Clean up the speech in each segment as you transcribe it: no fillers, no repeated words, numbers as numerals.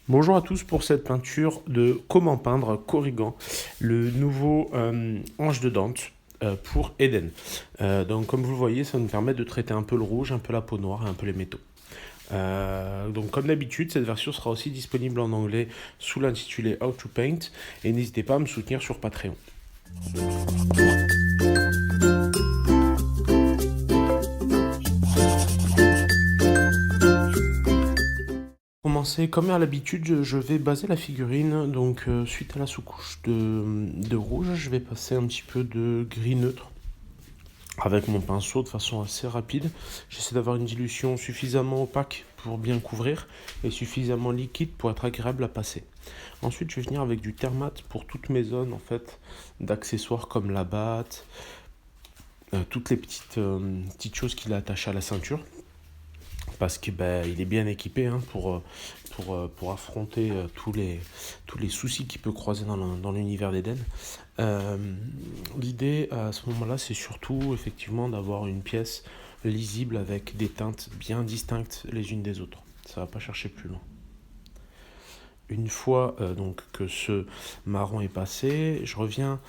Bonjour à tous pour cette peinture de Comment peindre Corrigan, le nouveau ange de Dante pour Eden. Donc comme vous le voyez, ça nous permet de traiter un peu le rouge, un peu la peau noire et un peu les métaux. Donc comme d'habitude, cette version sera aussi disponible en anglais sous l'intitulé How to Paint et n'hésitez pas à me soutenir sur Patreon. Pour commencer, comme à l'habitude, je vais baser la figurine. Donc suite à la sous-couche de rouge, je vais passer un petit peu de gris neutre avec mon pinceau de façon assez rapide. J'essaie d'avoir une dilution suffisamment opaque pour bien couvrir et suffisamment liquide pour être agréable à passer. Ensuite, je vais venir avec du Termat pour toutes mes zones en fait d'accessoires comme la batte, toutes les petites choses qu'il a attachées à la ceinture. Parce qu'il il est bien équipé hein, pour affronter tous les soucis qu'il peut croiser dans l'univers d'Eden. L'idée à ce moment-là, c'est surtout effectivement d'avoir une pièce lisible avec des teintes bien distinctes les unes des autres. Ça va pas chercher plus loin. Une fois donc que ce marron est passé, je reviens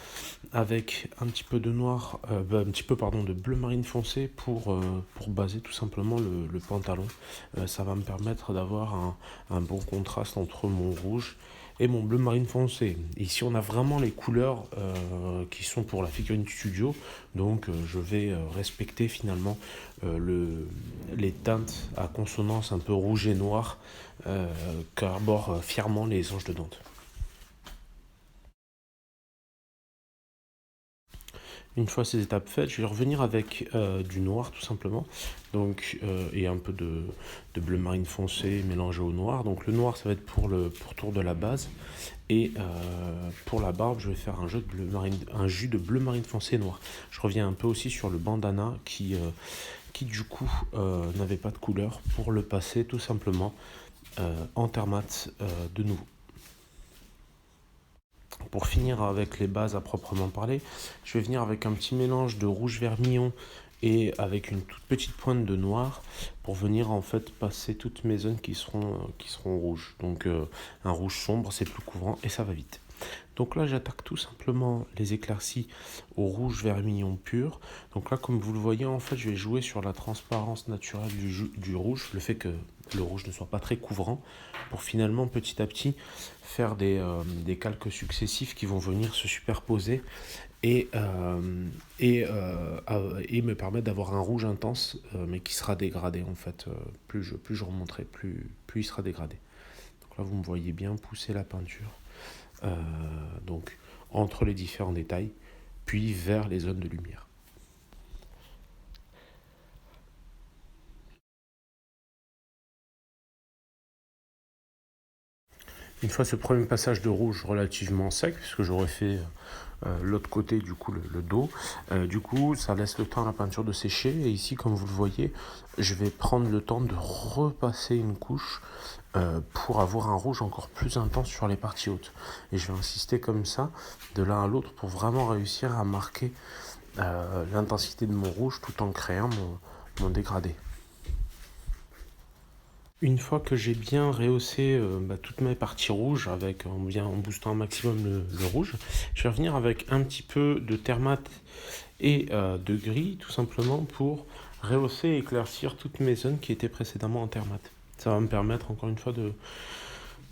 avec un petit peu de noir, de bleu marine foncé pour baser tout simplement le pantalon. Ça va me permettre d'avoir un bon contraste entre mon rouge et mon bleu marine foncé. Ici on a vraiment les couleurs qui sont pour la figurine studio, donc je vais respecter finalement les teintes à consonance un peu rouge et noir qu'arborent fièrement les anges de Dante. Une fois ces étapes faites, je vais revenir avec du noir tout simplement, donc, et un peu de bleu marine foncé mélangé au noir. Donc le noir ça va être pour le pourtour de la base, et pour la barbe je vais faire un jus de bleu marine foncé noir. Je reviens un peu aussi sur le bandana qui du coup n'avait pas de couleur, pour le passer tout simplement en Termat de nouveau. Pour finir avec les bases à proprement parler, je vais venir avec un petit mélange de rouge vermillon et avec une toute petite pointe de noir pour venir en fait passer toutes mes zones qui seront rouges. Donc un rouge sombre, c'est plus couvrant et ça va vite. Donc là, j'attaque tout simplement les éclaircies au rouge vermillon pur. Donc là, comme vous le voyez, en fait, je vais jouer sur la transparence naturelle du rouge, le fait que le rouge ne soit pas très couvrant, pour finalement, petit à petit, faire des calques successifs qui vont venir se superposer et me permettre d'avoir un rouge intense, mais qui sera dégradé, en fait. Plus je remonterai, plus il sera dégradé. Donc là, vous me voyez bien pousser la peinture. Donc entre les différents détails, puis vers les zones de lumière. Une fois ce premier passage de rouge relativement sec, puisque j'aurais fait l'autre côté du coup le dos, du coup ça laisse le temps à la peinture de sécher, et ici comme vous le voyez, je vais prendre le temps de repasser une couche pour avoir un rouge encore plus intense sur les parties hautes. Et je vais insister comme ça, de l'un à l'autre, pour vraiment réussir à marquer l'intensité de mon rouge tout en créant mon dégradé. Une fois que j'ai bien rehaussé toutes mes parties rouges en boostant un maximum le rouge, je vais revenir avec un petit peu de Termat et de gris tout simplement pour rehausser et éclaircir toutes mes zones qui étaient précédemment en Termat. Ça va me permettre encore une fois de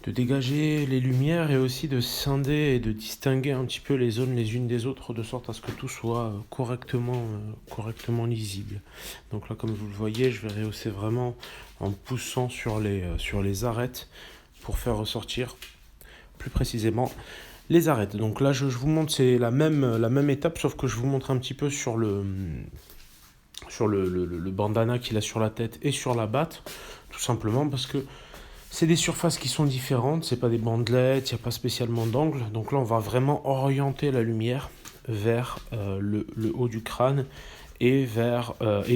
dégager les lumières et aussi de scinder et de distinguer un petit peu les zones les unes des autres, de sorte à ce que tout soit correctement lisible. Donc là, comme vous le voyez, je vais rehausser vraiment en poussant sur les arêtes pour faire ressortir plus précisément les arêtes. Donc là, je vous montre, c'est la même étape, sauf que je vous montre un petit peu sur le bandana qu'il a sur la tête et sur la batte, tout simplement parce que c'est des surfaces qui sont différentes, c'est pas des bandelettes, il n'y a pas spécialement d'angle. Donc là, on va vraiment orienter la lumière vers le haut du crâne et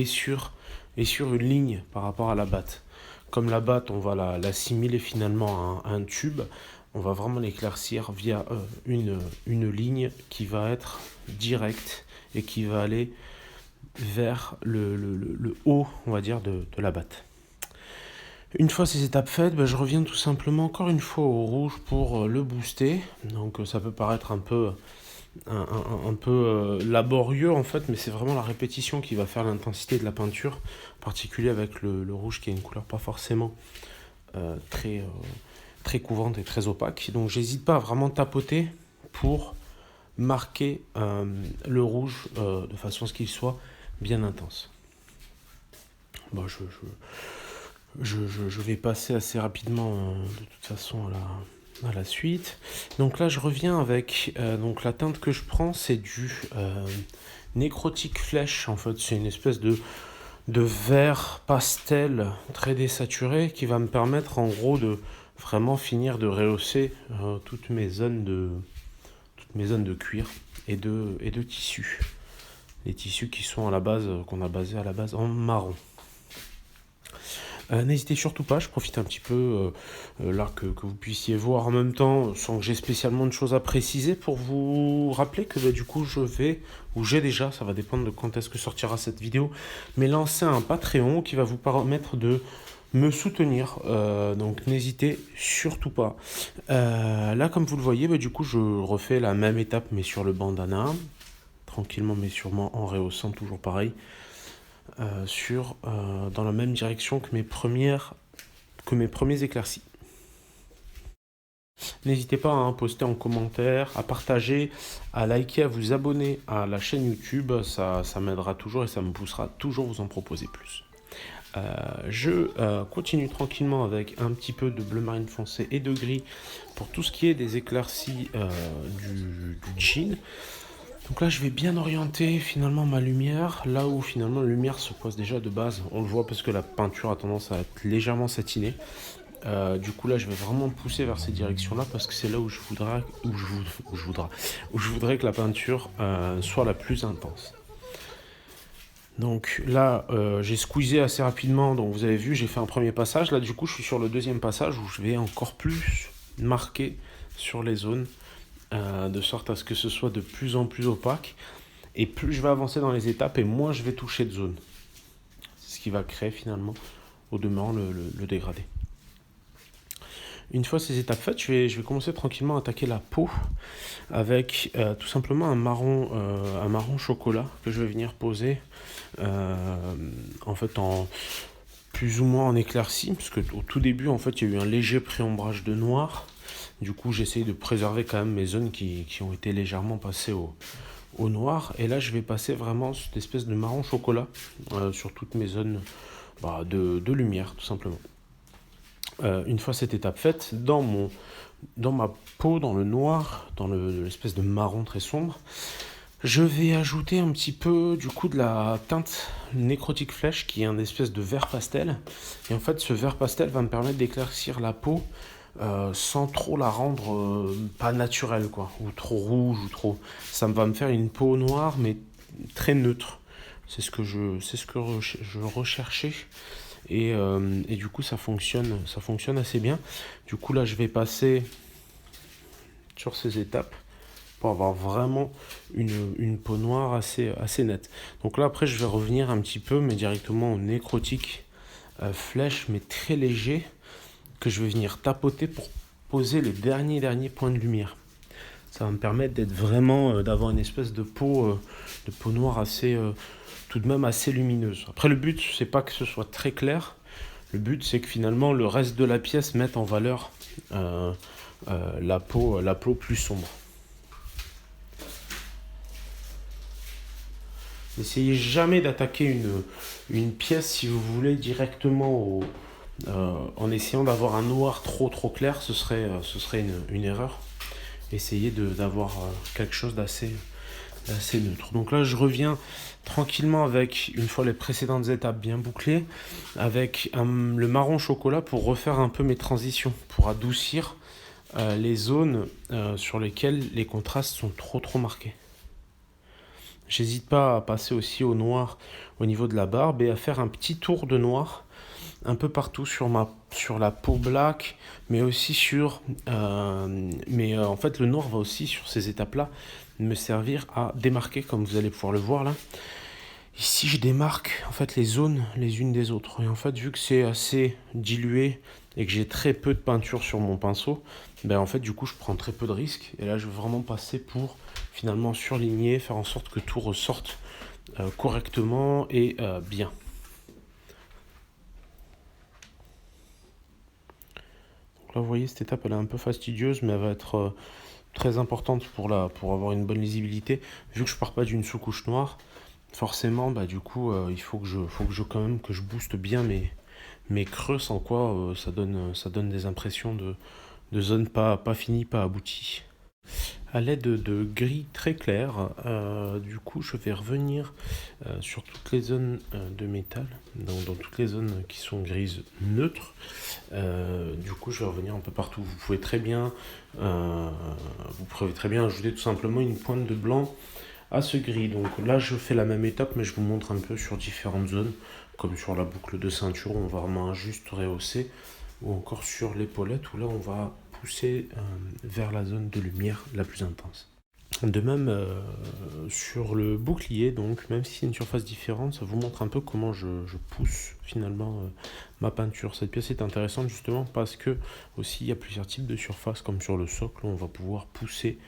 sur une ligne par rapport à la batte. Comme la batte, on va l'assimiler finalement à un tube, on va vraiment l'éclaircir via une ligne qui va être directe et qui va aller vers le haut, on va dire, de la batte. Une fois ces étapes faites, je reviens tout simplement encore une fois au rouge pour le booster. Donc ça peut paraître un peu laborieux en fait, mais c'est vraiment la répétition qui va faire l'intensité de la peinture, en particulier avec le rouge qui est une couleur pas forcément très couvrante et très opaque. Donc j'hésite pas à vraiment tapoter pour marquer le rouge de façon à ce qu'il soit bien intense. Bon, je vais passer assez rapidement de toute façon à la suite. Donc là je reviens avec donc la teinte que je prends, c'est du nécrotique flèche. En fait c'est une espèce de vert pastel très désaturé qui va me permettre en gros de vraiment finir de rehausser toutes mes zones de cuir et de tissu. Les tissus qui sont à la base, qu'on a basé à la base en marron. N'hésitez surtout pas, je profite un petit peu là que vous puissiez voir en même temps, sans que j'ai spécialement de choses à préciser, pour vous rappeler que du coup j'ai déjà, ça va dépendre de quand est-ce que sortira cette vidéo, mais lancer un Patreon qui va vous permettre de me soutenir, donc n'hésitez surtout pas. Là comme vous le voyez, du coup je refais la même étape mais sur le bandana, tranquillement mais sûrement en rehaussant toujours pareil. Dans la même direction que mes premiers éclaircies. N'hésitez pas à poster en commentaire, à partager, à liker, à vous abonner à la chaîne YouTube, ça m'aidera toujours et ça me poussera toujours à vous en proposer plus. Je continue tranquillement avec un petit peu de bleu marine foncé et de gris pour tout ce qui est des éclaircies du jean. Donc là, je vais bien orienter finalement ma lumière, là où finalement la lumière se pose déjà de base. On le voit parce que la peinture a tendance à être légèrement satinée. Du coup là, je vais vraiment pousser vers ces directions-là parce que c'est là où je voudrais que la peinture soit la plus intense. Donc là, j'ai squeezé assez rapidement. Donc vous avez vu, j'ai fait un premier passage. Là, du coup, je suis sur le deuxième passage où je vais encore plus marquer sur les zones. De sorte à ce que ce soit de plus en plus opaque. Et plus je vais avancer dans les étapes, et moins je vais toucher de zone. C'est ce qui va créer finalement, au demeurant, le dégradé. Une fois ces étapes faites, je vais commencer tranquillement à attaquer la peau avec tout simplement un marron chocolat que je vais venir poser en fait en plus ou moins en éclaircie, parce que au tout début en fait il y a eu un léger pré-ombrage de noir. Du coup, j'essaye de préserver quand même mes zones qui ont été légèrement passées au noir. Et là, je vais passer vraiment cette espèce de marron chocolat sur toutes mes zones de lumière, tout simplement. Une fois cette étape faite, dans ma peau, dans le noir, dans l'espèce de marron très sombre, je vais ajouter un petit peu du coup de la teinte nécrotique flèche qui est un espèce de vert pastel. Et en fait, ce vert pastel va me permettre d'éclaircir la peau sans trop la rendre pas naturelle quoi, ou trop rouge ou trop. Ça va me faire une peau noire mais très neutre. C'est ce que je recherchais et du coup ça fonctionne assez bien. Du coup là je vais passer sur ces étapes pour avoir vraiment une peau noire assez nette. Donc là après je vais revenir un petit peu mais directement au nécrotique flèche mais très léger que je vais venir tapoter pour poser les derniers points de lumière. Ça va me permettre d'être vraiment, d'avoir une espèce de peau noire assez, tout de même assez lumineuse. Après le but c'est pas que ce soit très clair, le but c'est que finalement le reste de la pièce mette en valeur la peau plus sombre. N'essayez jamais d'attaquer une pièce si vous voulez directement en essayant d'avoir un noir trop clair, ce serait une erreur. Essayez d'avoir quelque chose d'assez neutre. Donc là je reviens tranquillement avec, une fois les précédentes étapes bien bouclées, avec le marron chocolat pour refaire un peu mes transitions, pour adoucir les zones sur lesquelles les contrastes sont trop marqués. J'hésite pas à passer aussi au noir au niveau de la barbe et à faire un petit tour de noir un peu partout sur la peau black, mais aussi en fait le noir va aussi sur ces étapes là me servir à démarquer, comme vous allez pouvoir le voir là, Ici, je démarque en fait les zones les unes des autres. Et en fait, vu que c'est assez dilué et que j'ai très peu de peinture sur mon pinceau, ben en fait, du coup, je prends très peu de risques. Et là, je veux vraiment passer pour finalement surligner, faire en sorte que tout ressorte correctement et bien. Donc là, vous voyez, cette étape, elle est un peu fastidieuse, mais elle va être très importante pour avoir une bonne lisibilité. Vu que je pars pas d'une sous-couche noire, forcément, bah, du coup, il faut que je quand même que je booste bien mes creux, sans quoi ça donne des impressions de zones pas finies, pas abouties. À l'aide de gris très clair, du coup, je vais revenir sur toutes les zones de métal, donc dans toutes les zones qui sont grises neutres. Du coup, je vais revenir un peu partout. Euh, vous pouvez très bien ajouter tout simplement une pointe de blanc à ce gris. Donc là, je fais la même étape, mais je vous montre un peu sur différentes zones, comme sur la boucle de ceinture où on va vraiment juste rehausser, ou encore sur l'épaulette où là, on va pousser vers la zone de lumière la plus intense. De même, sur le bouclier, donc même si c'est une surface différente, ça vous montre un peu comment je pousse finalement ma peinture. Cette pièce est intéressante justement parce que aussi il y a plusieurs types de surfaces, comme sur le socle, on va pouvoir pousser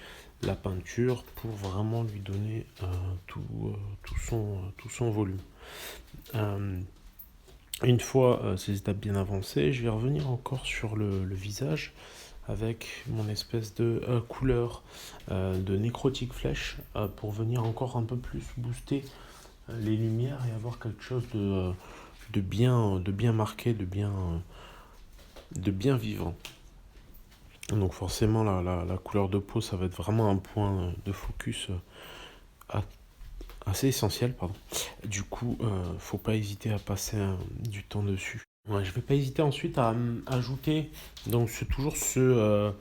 la peinture pour vraiment lui donner tout son volume. Euh, une fois ces étapes bien avancées, je vais revenir encore sur le visage avec mon espèce de couleur de nécrotique flèche pour venir encore un peu plus booster les lumières et avoir quelque chose de bien marqué, de bien vivant. Donc forcément la couleur de peau, ça va être vraiment un point de focus assez essentiel, pardon. Du coup, faut pas hésiter à passer du temps dessus. Ouais, je vais pas hésiter ensuite à ajouter donc ce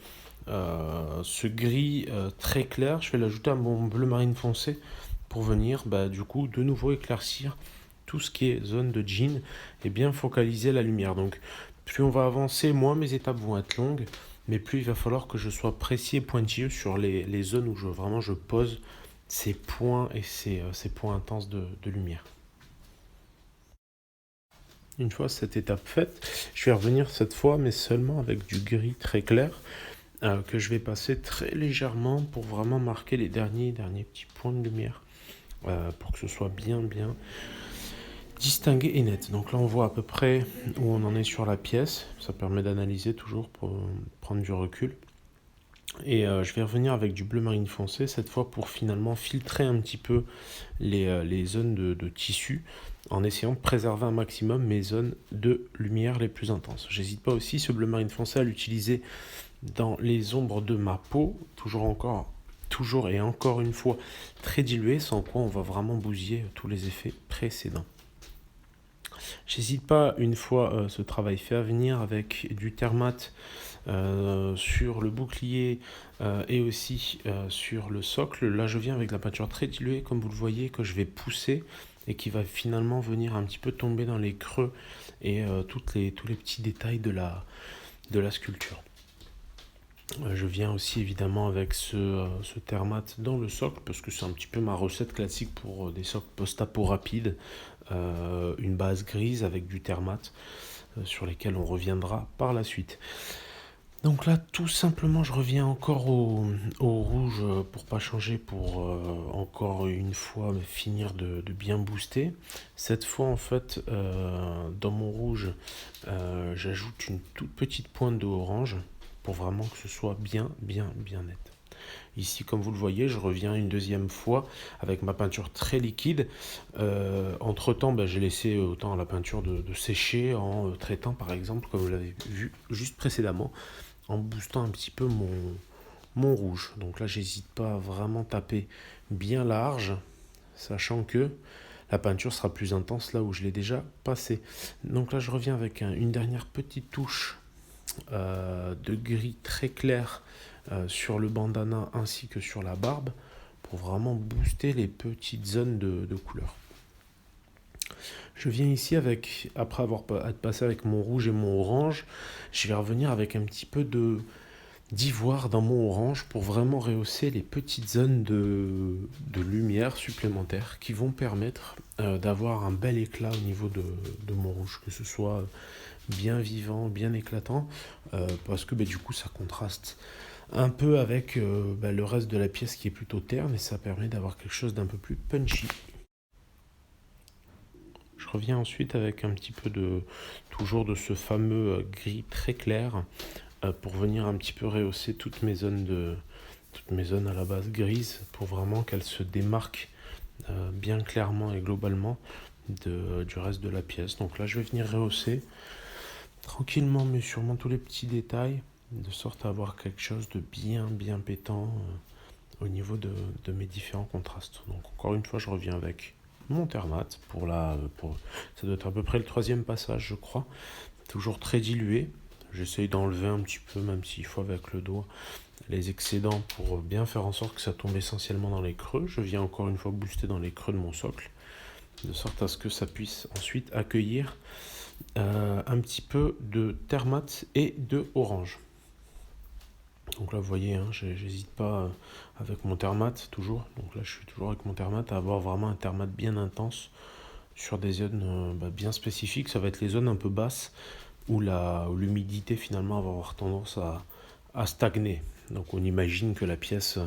gris très clair. Je vais l'ajouter à mon bleu marine foncé pour venir bah, du coup de nouveau éclaircir tout ce qui est zone de jean et bien focaliser la lumière. Donc plus on va avancer, moins mes étapes vont être longues, mais plus il va falloir que je sois précis et pointilleux sur les zones où vraiment je pose ces points et ces points intenses de lumière. Une fois cette étape faite, je vais revenir cette fois, mais seulement avec du gris très clair, que je vais passer très légèrement pour vraiment marquer les derniers petits points de lumière, pour que ce soit bien distingué et net. Donc là, on voit à peu près où on en est sur la pièce. Ça permet d'analyser toujours pour prendre du recul. Et je vais revenir avec du bleu marine foncé, cette fois pour finalement filtrer un petit peu les zones de tissu, en essayant de préserver un maximum mes zones de lumière les plus intenses. J'hésite pas aussi, ce bleu marine foncé, à l'utiliser dans les ombres de ma peau, toujours et encore une fois, très dilué, sans quoi on va vraiment bousiller tous les effets précédents. J'hésite pas, une fois ce travail fait, à venir avec du Thermat sur le bouclier et aussi sur le socle. Là, je viens avec la peinture très diluée, comme vous le voyez, que je vais pousser et qui va finalement venir un petit peu tomber dans les creux et tous les petits détails de la sculpture. Je viens aussi évidemment avec ce Thermat dans le socle parce que c'est un petit peu ma recette classique pour des socles post-apo rapides. Une base grise avec du Thermat sur lesquels on reviendra par la suite. Donc là, tout simplement, je reviens encore au rouge pour pas changer, pour encore une fois finir de bien booster. Cette fois, en fait, dans mon rouge, j'ajoute une toute petite pointe de orange pour vraiment que ce soit bien net. Ici, comme vous le voyez, je reviens une deuxième fois avec ma peinture très liquide. Entre-temps, j'ai laissé autant la peinture de sécher en traitant, par exemple, comme vous l'avez vu juste précédemment, en boostant un petit peu mon rouge. Donc là, j'hésite pas à vraiment taper bien large, sachant que la peinture sera plus intense là où je l'ai déjà passé. Donc là, je reviens avec une dernière petite touche de gris très clair sur le bandana ainsi que sur la barbe pour vraiment booster les petites zones de couleur. Je viens ici après avoir passé avec mon rouge et mon orange, je vais revenir avec un petit peu d'ivoire dans mon orange pour vraiment rehausser les petites zones de lumière supplémentaires qui vont permettre d'avoir un bel éclat au niveau de mon rouge, que ce soit bien vivant, bien éclatant, parce que du coup ça contraste un peu avec le reste de la pièce qui est plutôt terne et ça permet d'avoir quelque chose d'un peu plus punchy. Je reviens ensuite avec un petit peu toujours de ce fameux gris très clair pour venir un petit peu rehausser toutes mes zones à la base grises pour vraiment qu'elles se démarquent bien clairement et globalement du reste de la pièce. Donc là je vais venir rehausser tranquillement mais sûrement tous les petits détails de sorte à avoir quelque chose de bien pétant au niveau de mes différents contrastes. Donc encore une fois je reviens avec mon Termat ça doit être à peu près le 3e passage je crois, toujours très dilué. J'essaye d'enlever un petit peu, même s'il faut avec le doigt, les excédents pour bien faire en sorte que ça tombe essentiellement dans les creux. Je viens encore une fois booster dans les creux de mon socle, de sorte à ce que ça puisse ensuite accueillir un petit peu de Termat et de orange. Donc là vous voyez, j'hésite pas avec mon Termat toujours. Donc là je suis toujours avec mon Termat à avoir vraiment un Termat bien intense sur des zones bien spécifiques. Ça va être les zones un peu basses où l'humidité finalement va avoir tendance à stagner. Donc on imagine que la pièce,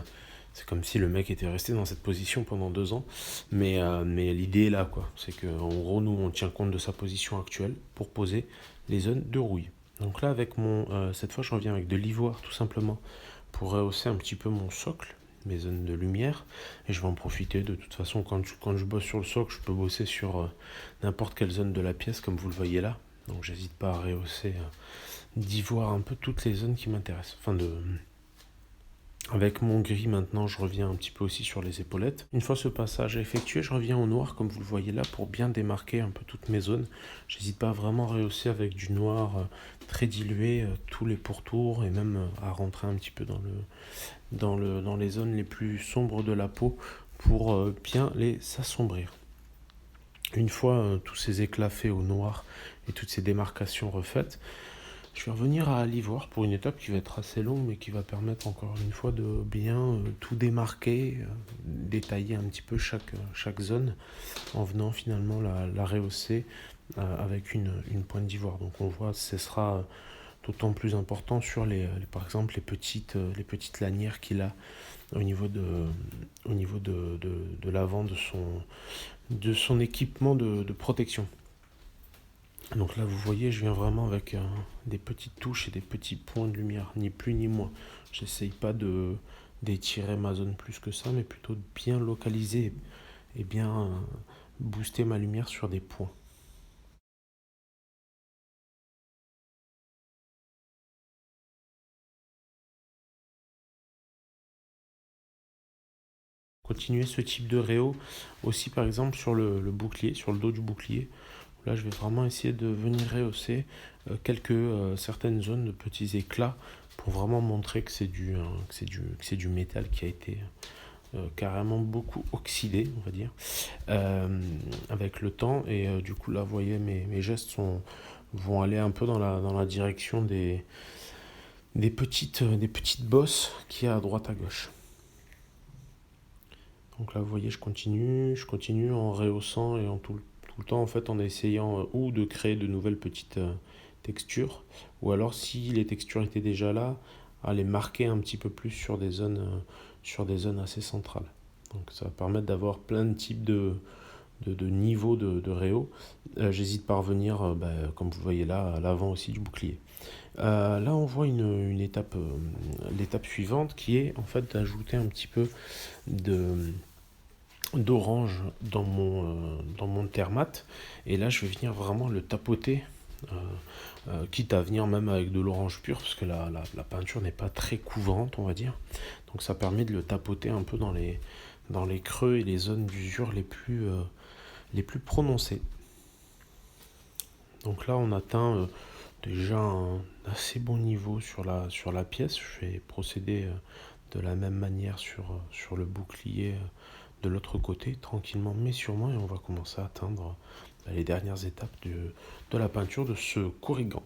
c'est comme si le mec était resté dans cette position pendant 2 ans. Mais l'idée est là, quoi. C'est qu'en gros, nous, on tient compte de sa position actuelle pour poser les zones de rouille. Donc là, cette fois, je reviens avec de l'ivoire, tout simplement, pour rehausser un petit peu mon socle, mes zones de lumière. Et je vais en profiter. De toute façon, quand je bosse sur le socle, je peux bosser sur n'importe quelle zone de la pièce, comme vous le voyez là. Donc j'hésite pas à rehausser d'ivoire un peu toutes les zones qui m'intéressent. Avec mon gris maintenant, je reviens un petit peu aussi sur les épaulettes. Une fois ce passage effectué, je reviens au noir comme vous le voyez là pour bien démarquer un peu toutes mes zones. J'hésite pas à vraiment rehausser avec du noir très dilué tous les pourtours et même à rentrer un petit peu dans les zones les plus sombres de la peau pour bien les assombrir. Une fois tous ces éclats faits au noir et toutes ces démarcations refaites, je vais revenir à l'ivoire pour une étape qui va être assez longue mais qui va permettre encore une fois de bien tout démarquer, détailler un petit peu chaque zone en venant finalement la rehausser avec une pointe d'ivoire. Donc on voit que ce sera d'autant plus important sur par exemple les petites lanières qu'il a au niveau de l'avant de son équipement de protection. Donc là vous voyez, je viens vraiment avec des petites touches et des petits points de lumière, ni plus ni moins. J'essaye pas d'étirer ma zone plus que ça, mais plutôt de bien localiser et bien booster ma lumière sur des points. Continuer ce type de réo aussi par exemple sur le bouclier, sur le dos du bouclier. Là, je vais vraiment essayer de venir rehausser certaines zones de petits éclats pour vraiment montrer que c'est du métal qui a été carrément beaucoup oxydé, on va dire, avec le temps. Et du coup, là, vous voyez, mes gestes vont aller un peu dans la direction des petites bosses qu'il y a à droite à gauche. Donc là, vous voyez, je continue en rehaussant et en tout le temps en fait en essayant ou de créer de nouvelles petites textures ou alors si les textures étaient déjà là, à les marquer un petit peu plus sur des zones assez centrales. Donc ça va permettre d'avoir plein de types de niveaux de réo. J'hésite pas à revenir, comme vous voyez là, à l'avant aussi du bouclier. Là, on voit une étape, l'étape suivante qui est en fait d'ajouter un petit peu d'orange dans mon Termat. Et là, je vais venir vraiment le tapoter, quitte à venir même avec de l'orange pur, parce que la peinture n'est pas très couvrante, on va dire. Donc ça permet de le tapoter un peu dans les creux et les zones d'usure les plus prononcées. Donc là, on atteint déjà un assez bon niveau sur la pièce. Je vais procéder de la même manière sur le bouclier de l'autre côté, tranquillement mais sûrement, et on va commencer à atteindre les dernières étapes de la peinture de ce Corrigan.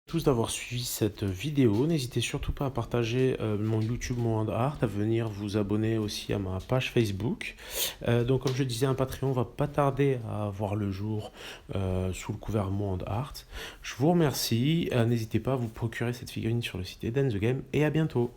Tous d'avoir suivi cette vidéo. N'hésitez surtout pas à partager mon YouTube Mon Art, à venir vous abonner aussi à ma page Facebook. Donc comme je disais, un Patreon va pas tarder à voir le jour sous le couvert Mon Art. Je vous remercie. N'hésitez pas à vous procurer cette figurine sur le site Eden the Game et à bientôt.